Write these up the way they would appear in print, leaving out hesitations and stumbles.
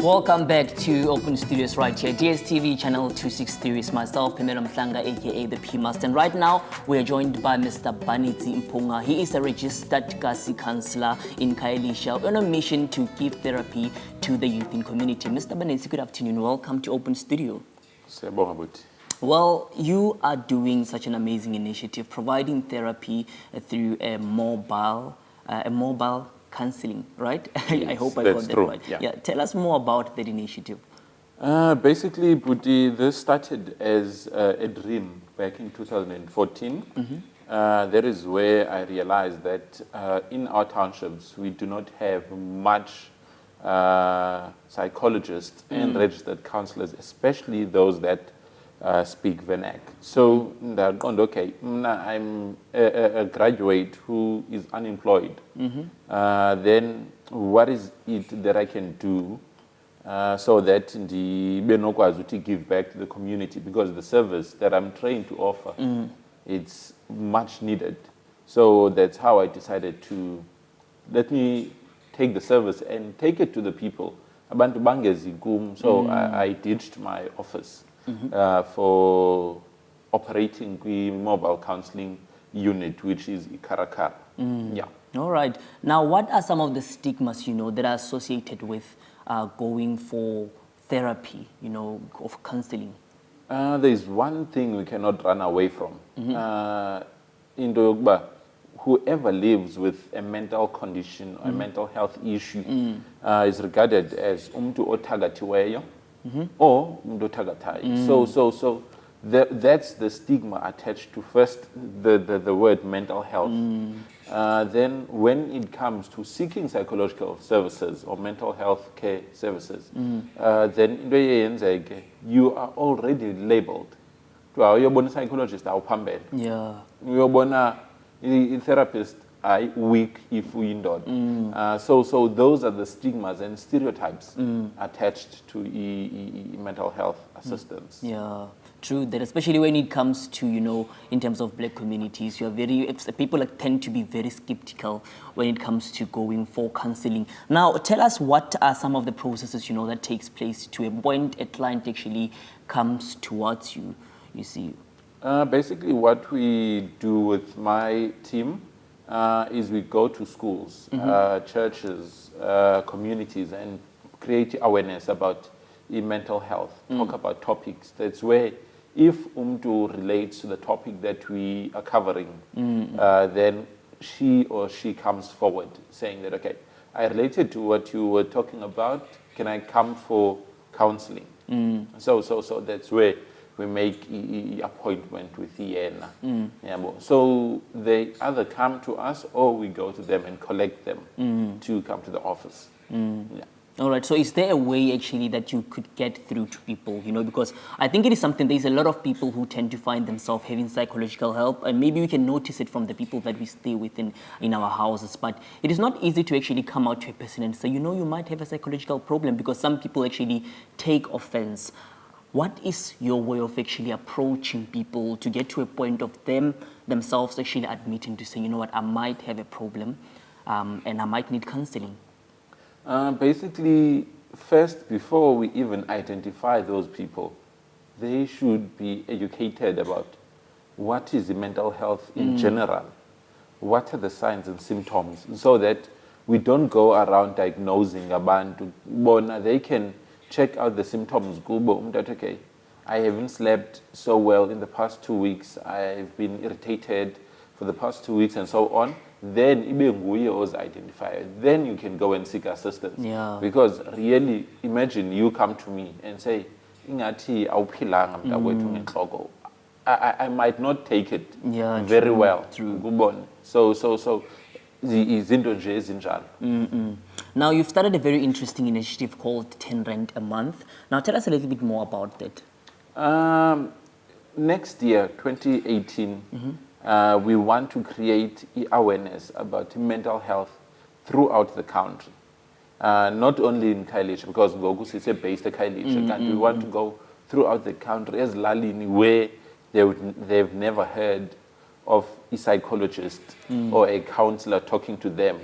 Welcome back to Open Studios right here. DSTV channel 263 is myself, Banetsi Mphunga, aka the P-Master. And right now, we are joined by Mr. Banetsi Mpunga. He is a registered Kasi counselor in Khayelitsha on a mission to give therapy to the youth in community. Mr. Banetsi, good afternoon. Welcome to Open Studio. Well, you are doing such an amazing initiative, providing therapy through a mobile counselling, right? Yes, I hope I got that true. right. Yeah, tell us more about that initiative. Basically, Buti, this started as a dream back in 2014. That is where I realized that in our townships, we do not have much psychologists and registered counselors, especially those that speak vernac. So, okay, I'm a graduate who is unemployed. Then what is it that I can do so that the benokwazi to give back to the community, because the service that I'm trained to offer, it's much needed. So that's how I decided to let me take the service and take it to the people. Abantu bangezigum. So I ditched my office for operating the mobile counseling unit, which is Ikarakara. Yeah. All right. Now, what are some of the stigmas, that are associated with going for therapy, of counseling? There's one thing we cannot run away from. In Dogba, whoever lives with a mental condition or a mental health issue is regarded as umtu otagatiweyo or umtu otagatai. So that's the stigma attached to first the word mental health. Then when it comes to seeking psychological services or mental health care services, then you are already labeled. You're a psychologist, Yeah. you're a therapist, weak if we not. So those are the stigmas and stereotypes attached to mental health assistance. Yeah, true. That especially when it comes to, in terms of black communities, people tend to be very skeptical when it comes to going for counseling. Now, tell us what are some of the processes, that takes place to a point a client actually comes towards you, you see. Basically, what we do with my team is we go to schools, churches, communities, and create awareness about mental health, talk about topics. That's where if Umtu relates to the topic that we are covering, then she or she comes forward saying that, okay, I related to what you were talking about, can I come for counseling? So that's where we make an appointment with Iena. So they either come to us or we go to them and collect them to come to the office. Yeah. All right. So is there a way actually that you could get through to people, because I think it is something, there's a lot of people who tend to find themselves having psychological help, and maybe we can notice it from the people that we stay with in our houses, but it is not easy to actually come out to a person and say, you might have a psychological problem, because some people actually take offense. What is your way of actually approaching people to get to a point of themselves actually admitting to say, you know what, I might have a problem and I might need counseling? Basically, first, before we even identify those people, they should be educated about what is the mental health in general, what are the signs and symptoms, so that we don't go around diagnosing abantu. They can check out the symptoms. Okay, I haven't slept so well in the past 2 weeks. I've been irritated for the past 2 weeks and so on. Then identify. Then you can go and seek assistance. Yeah. Because really, imagine you come to me and say, I might not take it very well. True. So Now, you've started a very interesting initiative called 10 Rand a month. Now, tell us a little bit more about that. Next year, 2018, we want to create awareness about mental health throughout the country. Not only in Khayelitsha, because Gogus is based in Khayelitsha, and we want to go throughout the country as Lalini, where they've never heard of a psychologist or a counselor talking to them.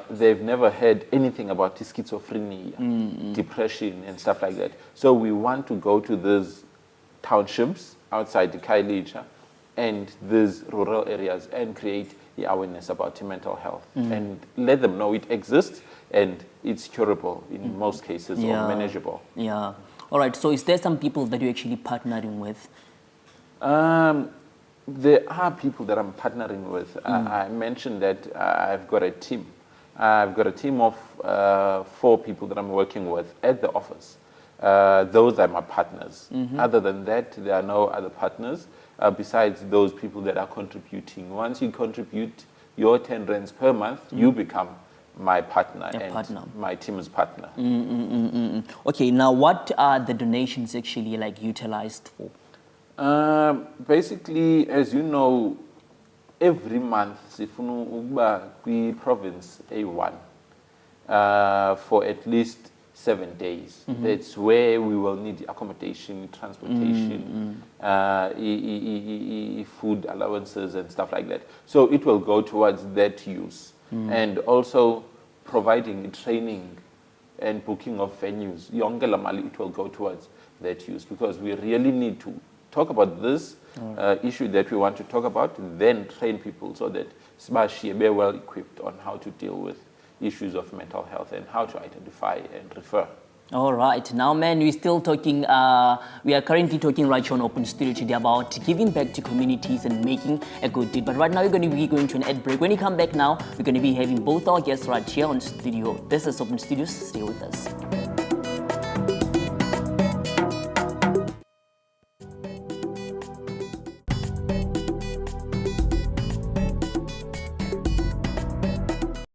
they've never heard anything about schizophrenia, depression, and stuff like that. So we want to go to these townships outside the Kailicha and these rural areas and create the awareness about mental health and let them know it exists and it's curable in most cases or manageable. Yeah. All right. So is there some people that you're actually partnering with? There are people that I'm partnering with. I mentioned that I've got a team. I've got a team of 4 people that I'm working with at the office. Those are my partners. Other than that, there are no other partners besides those people that are contributing. Once you contribute your 10 rands per month, you become my partner my team's partner. Okay, now what are the donations actually like utilized for? Basically, as you know, every month, sifuna ukuba kwi province A1 for at least 7 days. That's where we will need accommodation, transportation, food allowances and stuff like that. So it will go towards that use. And also providing training and booking of venues. Yonke la mali, it will go towards that use because we really need to talk about this issue that we want to talk about, then train people so that Sbashi be well equipped on how to deal with issues of mental health and how to identify and refer. All right. Now, man, we're still talking, we are currently talking right here on Open Studio today about giving back to communities and making a good deed. But right now, we're going to be going to an ad break. When you come back now, we're going to be having both our guests right here on studio. This is Open Studios. Stay with us.